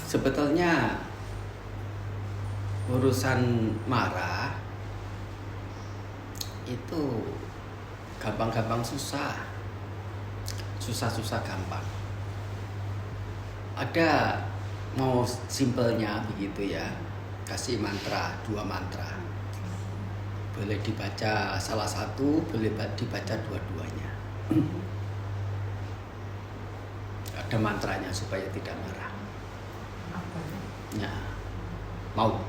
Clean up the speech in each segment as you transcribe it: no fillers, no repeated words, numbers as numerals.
Sebetulnya urusan marah itu gampang-gampang susah, susah-susah gampang. Ada mau simpelnya begitu ya, kasih mantra, 2 mantra. Boleh dibaca salah satu, boleh dibaca dua-duanya. Ada mantranya supaya tidak marah. Ya, mau.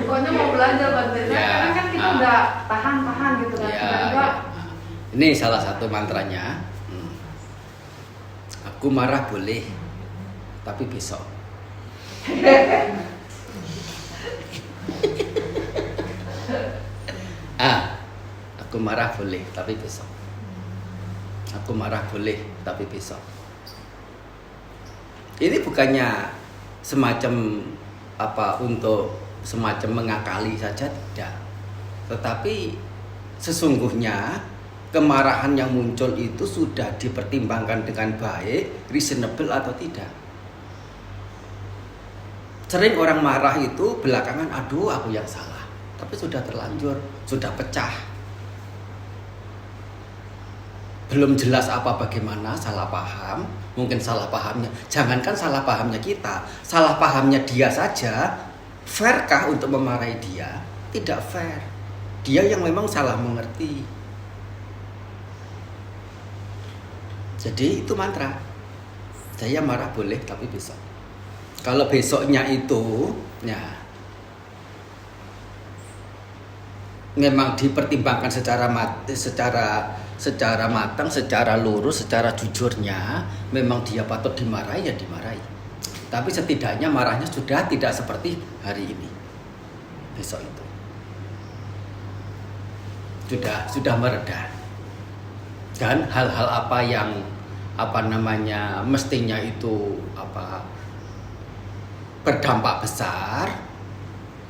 Pokoknya mau belajar Bante. Ya, Karena kan kita udah tahan gitu kan. Ya, Tiba-tiba ya. Ini salah satu mantranya. Aku marah boleh, tapi besok. Aku marah boleh, tapi besok. Aku marah boleh, tapi besok. Ini bukannya semacam untuk semacam mengakali saja, tidak. Tetapi sesungguhnya kemarahan yang muncul itu sudah dipertimbangkan dengan baik, reasonable atau tidak. Sering orang marah itu belakangan, aduh aku yang salah. Tapi sudah terlanjur, sudah pecah. Belum jelas bagaimana, salah paham. Mungkin salah pahamnya, jangankan salah pahamnya kita, salah pahamnya dia saja. Fairkah untuk memarahi dia? Tidak fair. Dia yang memang salah mengerti. Jadi itu mantra. Saya marah boleh, tapi besok. Kalau besoknya itu, ya memang dipertimbangkan secara matang, secara lurus, secara jujurnya, memang dia patut dimarahi ya dimarahi. Tapi setidaknya marahnya sudah tidak seperti hari ini. Besok itu sudah mereda. Dan hal-hal apa yang mestinya itu berdampak besar,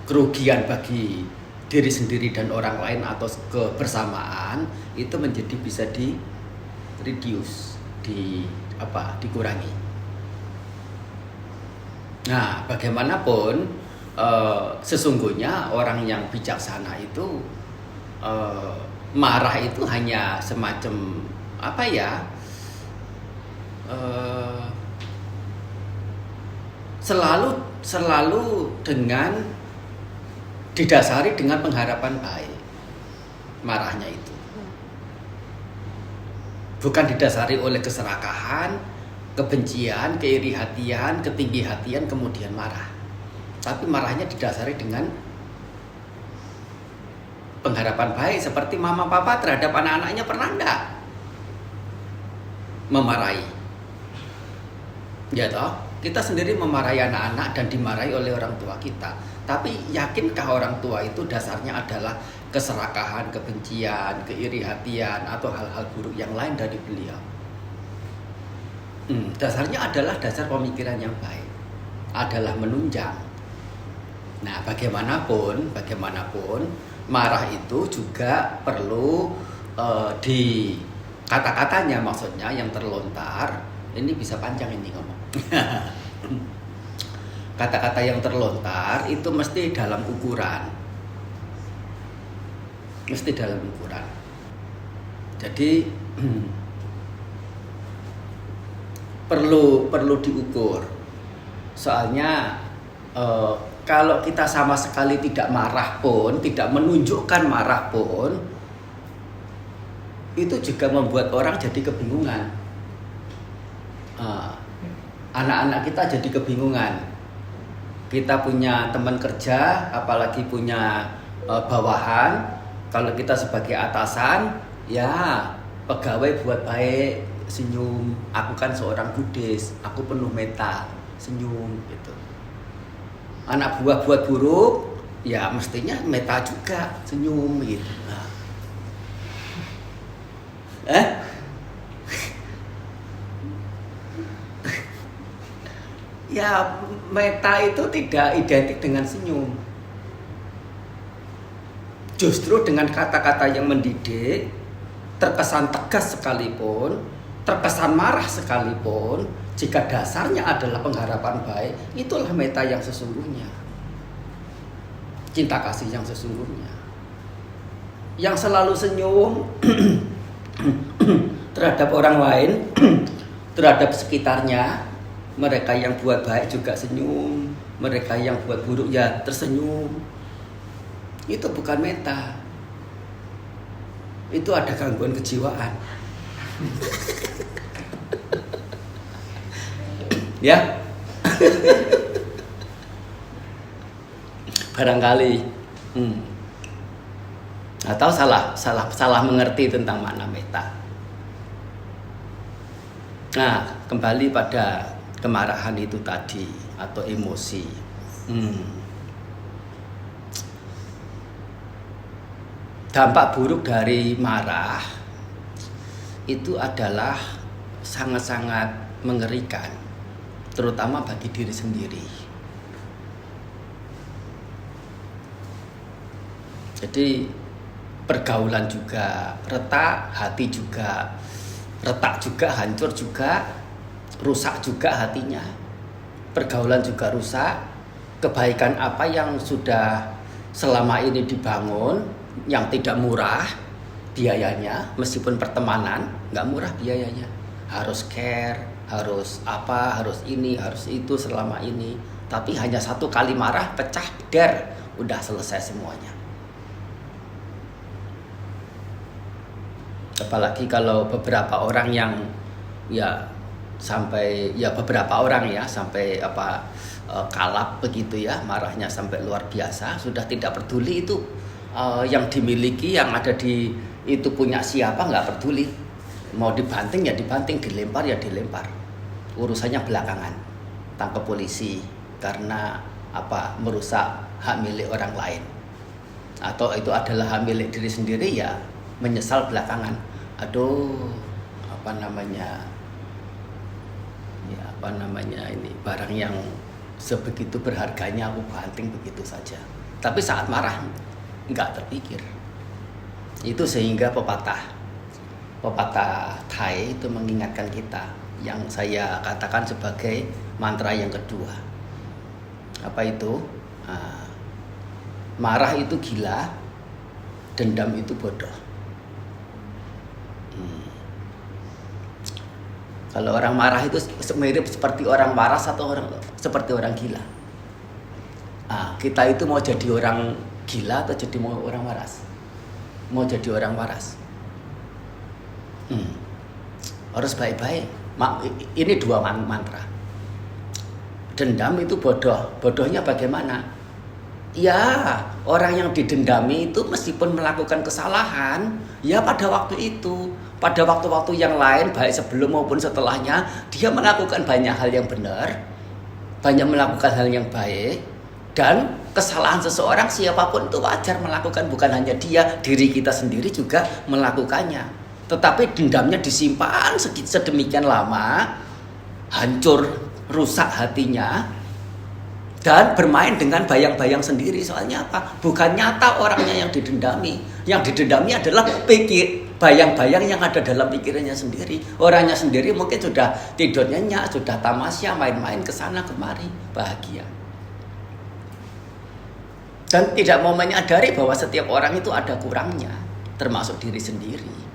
kerugian bagi diri sendiri dan orang lain atau kebersamaan itu menjadi bisa di reduce, dikurangi. Nah, bagaimanapun sesungguhnya orang yang bijaksana itu marah itu hanya semacam selalu dengan didasari dengan pengharapan baik. Marahnya itu bukan didasari oleh keserakahan, kebencian, keiri hatian, ketinggi hatian kemudian marah. Tapi marahnya didasari dengan pengharapan baik, seperti mama papa terhadap anak-anaknya pernah enggak memarahi? Ya toh, kita sendiri memarahi anak-anak dan dimarahi oleh orang tua kita. Tapi yakinkah orang tua itu dasarnya adalah keserakahan, kebencian, keiri hatian atau hal-hal buruk yang lain dari beliau? Dasarnya adalah dasar pemikiran yang baik, adalah menunjang. Nah, bagaimanapun marah itu juga perlu di kata-katanya, maksudnya yang terlontar. Ini bisa panjang ini ngomong. Kata-kata yang terlontar itu mesti dalam ukuran. Jadi perlu diukur. Soalnya kalau kita sama sekali tidak marah pun, tidak menunjukkan marah pun, itu juga membuat orang jadi kebingungan. Anak-anak kita jadi kebingungan. Kita punya teman kerja, apalagi punya bawahan. Kalau kita sebagai atasan, ya pegawai buat baik, senyum. Aku kan seorang Buddhis, aku penuh metta, senyum gitu. Anak buah buat buruk, ya mestinya metta juga, senyum gitu. Ya, metta itu tidak identik dengan senyum. Justru dengan kata-kata yang mendidik, terkesan tegas sekalipun, terkesan marah sekalipun, jika dasarnya adalah pengharapan baik, itulah meta yang sesungguhnya. Cinta kasih yang sesungguhnya. Yang selalu senyum terhadap orang lain, terhadap sekitarnya. Mereka yang buat baik juga senyum, mereka yang buat buruk ya tersenyum. Itu bukan meta. Itu ada gangguan kejiwaan. Ya. Barangkali atau salah mengerti tentang makna meta. Nah, kembali pada kemarahan itu tadi atau emosi. Dampak buruk dari marah itu adalah sangat-sangat mengerikan, terutama bagi diri sendiri. Jadi pergaulan juga retak, hati juga retak juga, hancur juga, rusak juga hatinya. Pergaulan juga rusak. Kebaikan apa yang sudah selama ini dibangun, yang tidak murah biayanya, meskipun pertemanan nggak murah biayanya, harus care, harus apa, harus ini, harus itu selama ini. Tapi hanya satu kali marah, pecah, der, udah selesai semuanya. Apalagi kalau beberapa orang yang sampai kalap begitu ya, marahnya sampai luar biasa, sudah tidak peduli itu yang dimiliki, yang ada di itu punya siapa, nggak peduli. Mau dibanting ya dibanting, dilempar ya dilempar. Urusannya belakangan, tangkap polisi karena merusak hak milik orang lain, atau itu adalah hak milik diri sendiri ya menyesal belakangan. Aduh, ini barang yang sebegitu berharganya aku banting begitu saja. Tapi saat marah nggak terpikir. Itu sehingga pepatah Thai itu mengingatkan kita, yang saya katakan sebagai mantra yang kedua. Apa itu? Marah itu gila, dendam itu bodoh. Kalau orang marah itu mirip seperti orang waras atau seperti orang gila. Kita itu mau jadi orang gila atau jadi orang waras? Mau jadi orang waras. Harus baik-baik. Ini dua mantra. Dendam itu bodoh. Bodohnya bagaimana? Ya, orang yang didendami itu meskipun melakukan kesalahan, ya pada waktu itu, pada waktu-waktu yang lain, baik sebelum maupun setelahnya, dia melakukan banyak hal yang benar, banyak melakukan hal yang baik, dan kesalahan seseorang siapapun itu wajar melakukan, bukan hanya dia, diri kita sendiri juga melakukannya. Tetapi dendamnya disimpan sedemikian lama, hancur, rusak hatinya, dan bermain dengan bayang-bayang sendiri. Soalnya apa? Bukan nyata orangnya yang didendami. Yang didendami adalah bayang-bayang yang ada dalam pikirannya sendiri. Orangnya sendiri mungkin sudah tidur nyenyak, sudah tamasya, main-main ke sana kemari, bahagia. Dan tidak mau menyadari bahwa setiap orang itu ada kurangnya, termasuk diri sendiri.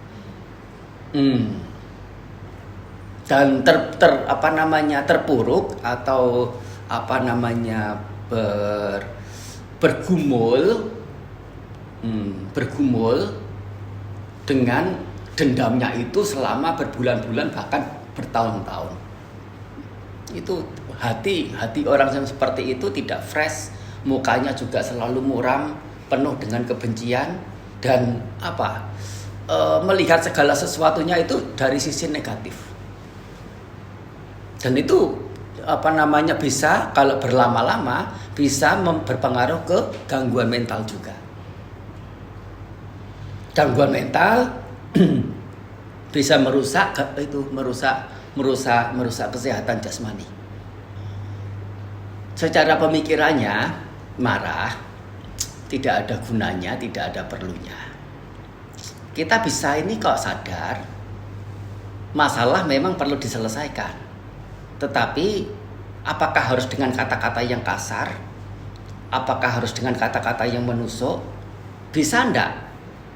Dan terpuruk atau bergumul dengan dendamnya itu selama berbulan-bulan bahkan bertahun-tahun. Itu hati orang yang seperti itu tidak fresh, mukanya juga selalu muram, penuh dengan kebencian dan melihat segala sesuatunya itu dari sisi negatif. Dan itu bisa kalau berlama-lama bisa berpengaruh ke gangguan mental juga. Gangguan mental bisa merusak kesehatan jasmani. Secara pemikirannya marah tidak ada gunanya, tidak ada perlunya. Kita bisa ini kok sadar masalah memang perlu diselesaikan. Tetapi apakah harus dengan kata-kata yang kasar? Apakah harus dengan kata-kata yang menusuk? Bisa enggak?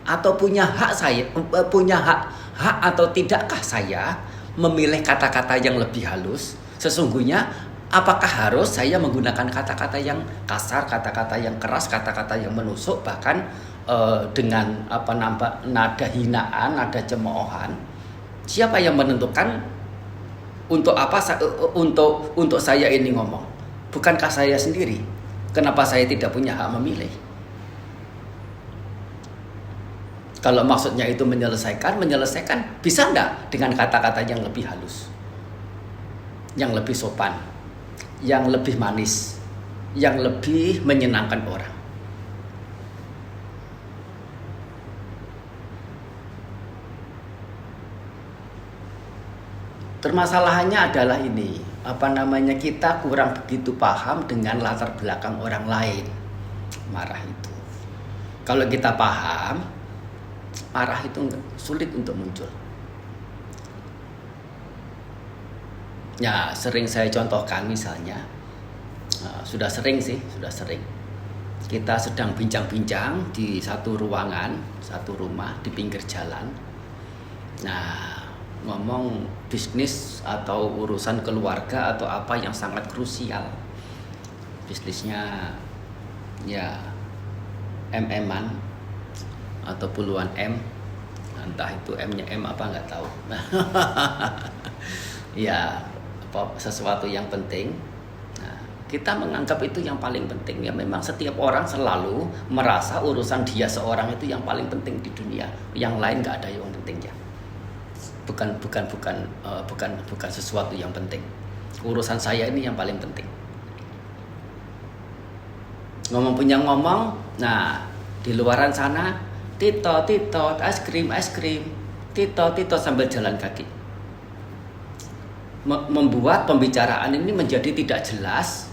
Atau punya hak atau tidakkah saya memilih kata-kata yang lebih halus? Sesungguhnya apakah harus saya menggunakan kata-kata yang kasar, kata-kata yang keras, kata-kata yang menusuk, bahkan dengan nada hinaan, nada cemoohan? Siapa yang menentukan untuk apa untuk saya ini ngomong? Bukankah saya sendiri? Kenapa saya tidak punya hak memilih? Kalau maksudnya itu menyelesaikan bisa enggak dengan kata-kata yang lebih halus, yang lebih sopan, yang lebih manis, yang lebih menyenangkan orang? Permasalahannya adalah ini, kita kurang begitu paham dengan latar belakang orang lain. Marah itu, kalau kita paham, marah itu sulit untuk muncul. Ya, sering saya contohkan misalnya, sudah sering. Kita sedang bincang-bincang di satu ruangan, satu rumah di pinggir jalan. Nah, ngomong bisnis atau urusan keluarga atau apa yang sangat krusial. Bisnisnya ya MM-an atau puluhan M, entah itu M-nya M apa nggak tahu. Ya, sesuatu yang penting. Nah, kita menganggap itu yang paling penting. Ya memang setiap orang selalu merasa urusan dia seorang itu yang paling penting di dunia. Yang lain nggak ada yang pentingnya. Bukan sesuatu yang penting. Urusan saya ini yang paling penting. Ngomong punya ngomong. Nah, di luaran sana tito es krim, tito sambil jalan kaki. Membuat pembicaraan ini menjadi tidak jelas,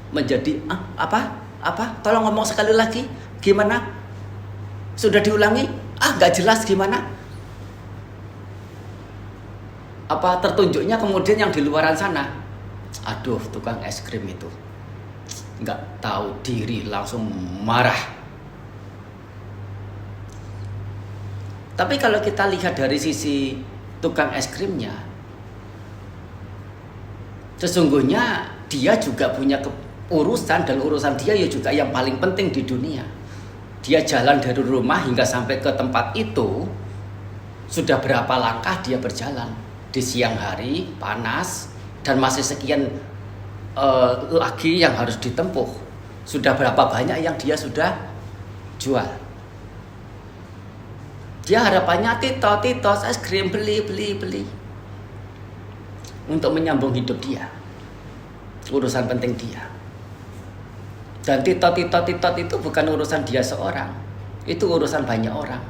menjadi apa? Tolong ngomong sekali lagi. Gimana? Sudah diulangi? Nggak jelas gimana? Apa tertunjuknya kemudian yang di luaran sana? Aduh, tukang es krim itu nggak tahu diri, langsung marah. Tapi kalau kita lihat dari sisi tukang es krimnya, sesungguhnya dia juga punya urusan, dan urusan dia ya juga yang paling penting di dunia. Dia jalan dari rumah hingga sampai ke tempat itu, sudah berapa langkah dia berjalan di siang hari, panas, dan masih sekian lagi yang harus ditempuh. Sudah berapa banyak yang dia sudah jual. Dia harapannya tito es krim, beli untuk menyambung hidup dia, urusan penting dia. Dan tito itu bukan urusan dia seorang, itu urusan banyak orang.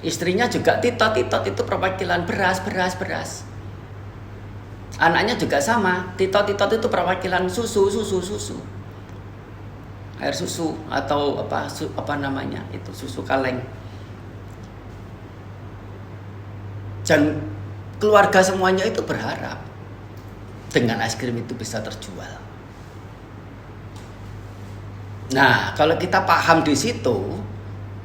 Istrinya juga tito itu perwakilan beras. Anaknya juga sama, tito itu perwakilan susu. Air susu atau apa namanya itu, susu kaleng. Dan keluarga semuanya itu berharap dengan es krim itu bisa terjual. Nah, kalau kita paham di situ,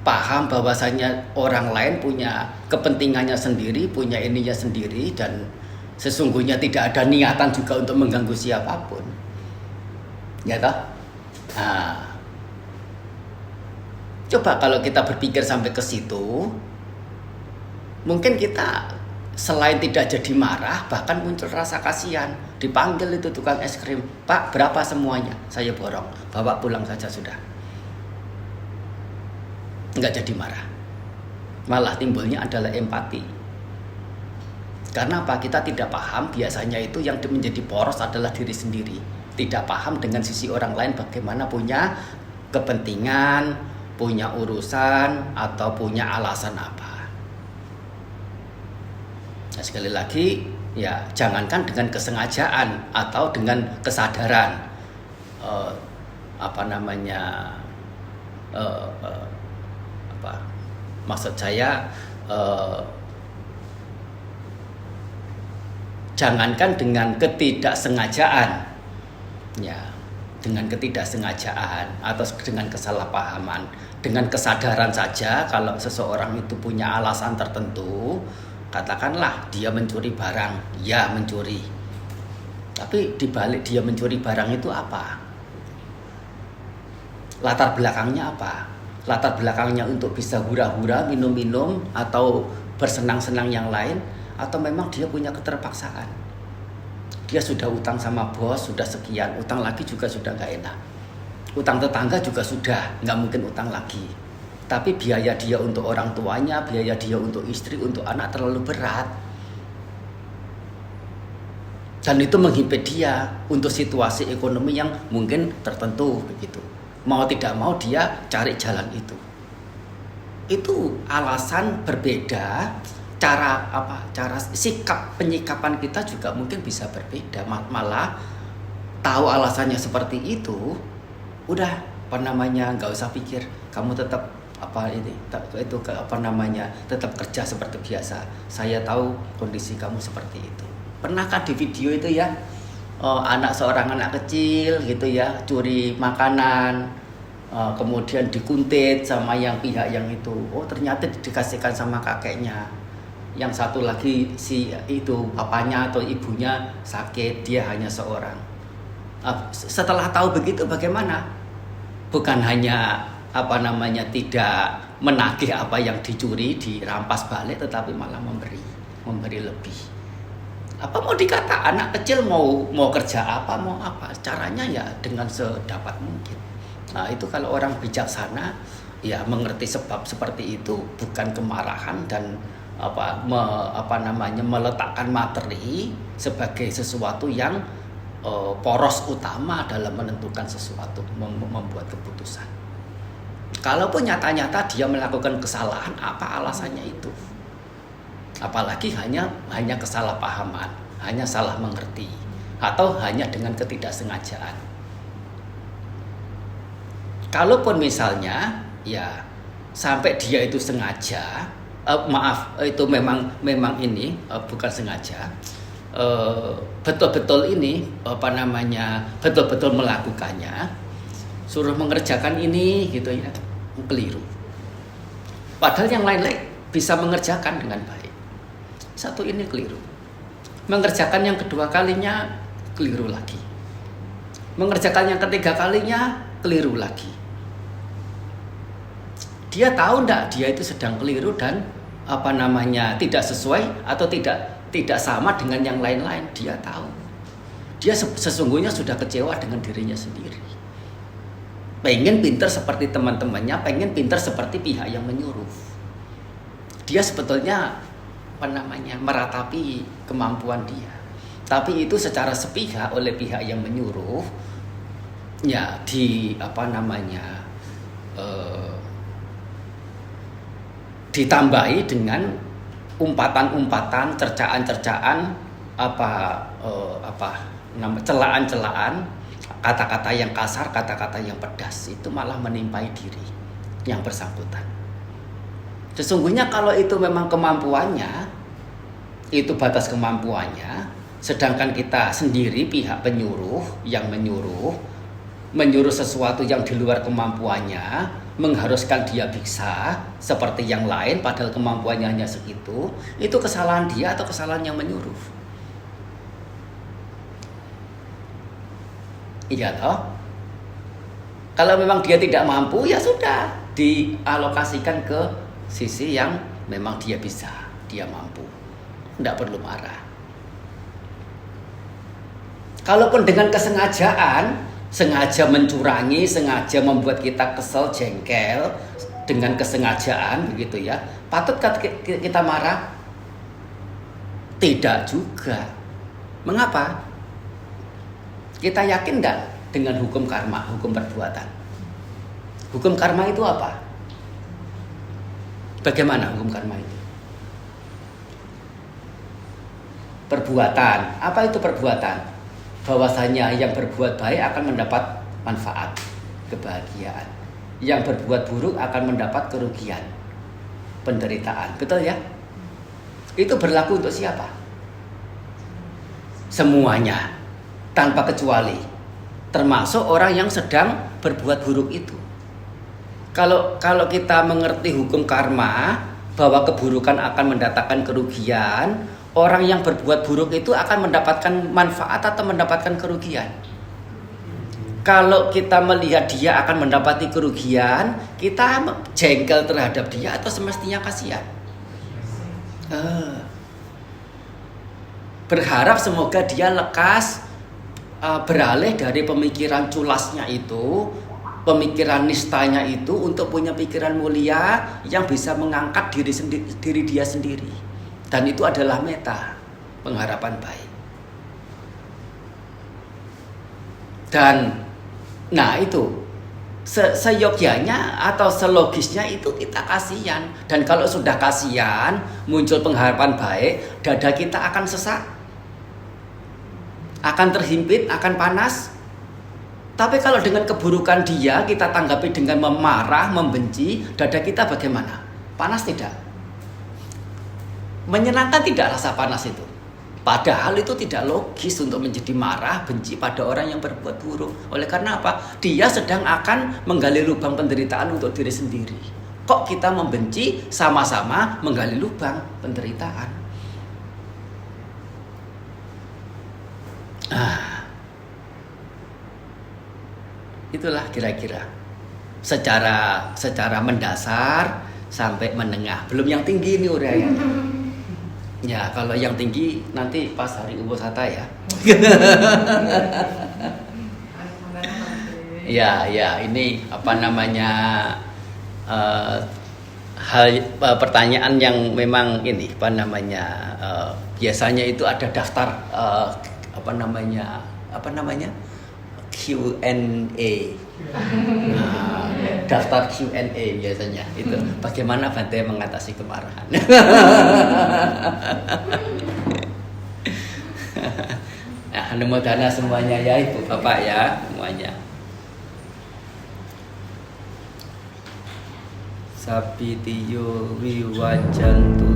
paham bahwasanya orang lain punya kepentingannya sendiri, punya ininya sendiri, dan sesungguhnya tidak ada niatan juga untuk mengganggu siapapun. Ya toh? Nah, coba kalau kita berpikir sampai ke situ, mungkin kita selain tidak jadi marah, bahkan muncul rasa kasihan. Dipanggil itu tukang es krim, "Pak, berapa semuanya?" "Saya borong, bawa pulang saja sudah." Enggak jadi marah. Malah timbulnya adalah empati. Karena apa? Kita tidak paham, biasanya itu yang menjadi poros adalah diri sendiri. Tidak paham dengan sisi orang lain bagaimana punya kepentingan, punya urusan, atau punya alasan apa. Nah, sekali lagi, ya jangankan dengan kesengajaan atau dengan kesadaran, maksud saya jangankan dengan ketidaksengajaan, ya, dengan ketidaksengajaan atau dengan kesalahpahaman, dengan kesadaran saja kalau seseorang itu punya alasan tertentu, katakanlah dia mencuri barang, ya mencuri. Tapi dibalik dia mencuri barang itu apa? Latar belakangnya apa? Latar belakangnya untuk bisa hura-hura, minum-minum, atau bersenang-senang yang lain, atau memang dia punya keterpaksaan. Dia sudah utang sama bos, sudah sekian, utang lagi juga sudah gak enak. Utang tetangga juga sudah, gak mungkin utang lagi. Tapi biaya dia untuk orang tuanya, biaya dia untuk istri, untuk anak terlalu berat. Dan itu menghimpit dia untuk situasi ekonomi yang mungkin tertentu begitu. Mau tidak mau dia cari jalan itu. Itu alasan berbeda, cara sikap penyikapan kita juga mungkin bisa berbeda. Malah tahu alasannya seperti itu, udah nggak usah pikir, kamu tetap tetap kerja seperti biasa. Saya tahu kondisi kamu seperti itu. Pernahkah di video itu ya, seorang anak kecil gitu ya, curi makanan, kemudian dikuntit sama yang pihak yang itu. Oh ternyata dikasihkan sama kakeknya. Yang satu lagi si itu bapaknya atau ibunya sakit, dia hanya seorang. Setelah tahu begitu bagaimana? Bukan hanya tidak menagih apa yang dicuri, dirampas balik, tetapi malah memberi lebih. Apa mau dikata anak kecil mau kerja apa, mau apa, caranya ya dengan sedapat mungkin. Nah itu kalau orang bijaksana ya mengerti sebab seperti itu, bukan kemarahan dan meletakkan materi sebagai sesuatu yang poros utama dalam menentukan sesuatu, membuat keputusan. Kalaupun nyata-nyata dia melakukan kesalahan, apa alasannya itu? Apalagi hanya kesalahpahaman, hanya salah mengerti, atau hanya dengan ketidaksengajaan. Kalaupun misalnya ya sampai dia itu sengaja, itu memang ini bukan sengaja, betul-betul betul-betul melakukannya, suruh mengerjakan ini gitu ya, keliru. Padahal yang lain-lain bisa mengerjakan dengan baik. Satu ini keliru. Mengerjakan yang kedua kalinya keliru lagi. Mengerjakan yang ketiga kalinya keliru lagi. Dia tahu enggak dia itu sedang keliru dan tidak sesuai atau tidak sama dengan yang lain-lain. Dia tahu. Dia sesungguhnya sudah kecewa dengan dirinya sendiri. Pengen pintar seperti teman-temannya, pengen pintar seperti pihak yang menyuruh. Dia sebetulnya meratapi kemampuan dia. Tapi itu secara sepihak oleh pihak yang menyuruh ya ditambahi dengan umpatan-umpatan, cercaan-cercaan, celaan-celaan, kata-kata yang kasar, kata-kata yang pedas, itu malah menimpai diri yang bersangkutan. Sesungguhnya kalau itu memang kemampuannya, itu batas kemampuannya, sedangkan kita sendiri pihak penyuruh yang menyuruh sesuatu yang di luar kemampuannya, mengharuskan dia bisa seperti yang lain padahal kemampuannya hanya segitu, itu kesalahan dia atau kesalahan yang menyuruh? Iya toh? Kalau memang dia tidak mampu ya sudah, dialokasikan ke sisi yang memang dia bisa, dia mampu. Tidak perlu marah. Kalaupun dengan kesengajaan, sengaja mencurangi, sengaja membuat kita kesel, jengkel, dengan kesengajaan begitu ya, patut kita marah? Tidak juga. Mengapa? Kita yakin enggak dengan hukum karma, hukum perbuatan? Hukum karma itu apa? Bagaimana hukum karma itu? Perbuatan. Apa itu perbuatan? Bahwasanya yang berbuat baik akan mendapat manfaat, kebahagiaan. Yang berbuat buruk akan mendapat kerugian, penderitaan. Betul ya? Itu berlaku untuk siapa? semuanya tanpa kecuali, termasuk orang yang sedang berbuat buruk itu. Kalau kita mengerti hukum karma bahwa keburukan akan mendatangkan kerugian, orang yang berbuat buruk itu akan mendapatkan manfaat atau mendapatkan kerugian. Kalau kita melihat dia akan mendapati kerugian, kita jengkel terhadap dia atau semestinya kasihan? Berharap semoga dia lekas beralih dari pemikiran culasnya itu, pemikiran nistanya itu, untuk punya pikiran mulia yang bisa mengangkat diri dia sendiri. Dan itu adalah meta, pengharapan baik. Dan nah itu seyogyanya atau selogisnya itu kita kasihan. Dan kalau sudah kasihan, muncul pengharapan baik, dada kita akan sesak, akan terhimpit, akan panas. Tapi kalau dengan keburukan dia kita tanggapi dengan memarah, membenci, dada kita bagaimana? Panas tidak? Menyenangkan tidak rasa panas itu? Padahal itu tidak logis untuk menjadi marah, benci pada orang yang berbuat buruk. Oleh karena apa? Dia sedang akan menggali lubang penderitaan untuk diri sendiri. Kok kita membenci, sama-sama menggali lubang penderitaan? Itulah kira-kira secara mendasar sampai menengah. Belum yang tinggi ini uraian. Ya, kalau yang tinggi nanti pas hari Uposatha ya. Ya, ini apa namanya pertanyaan yang memang ini apa namanya biasanya itu ada daftar apa namanya Q&A. Daftar Q&A biasanya itu bagaimana Bante mengatasi kemarahan. Nah, anumodana semuanya ya Ibu Bapak ya semuanya. Sapitiyo wiwajantu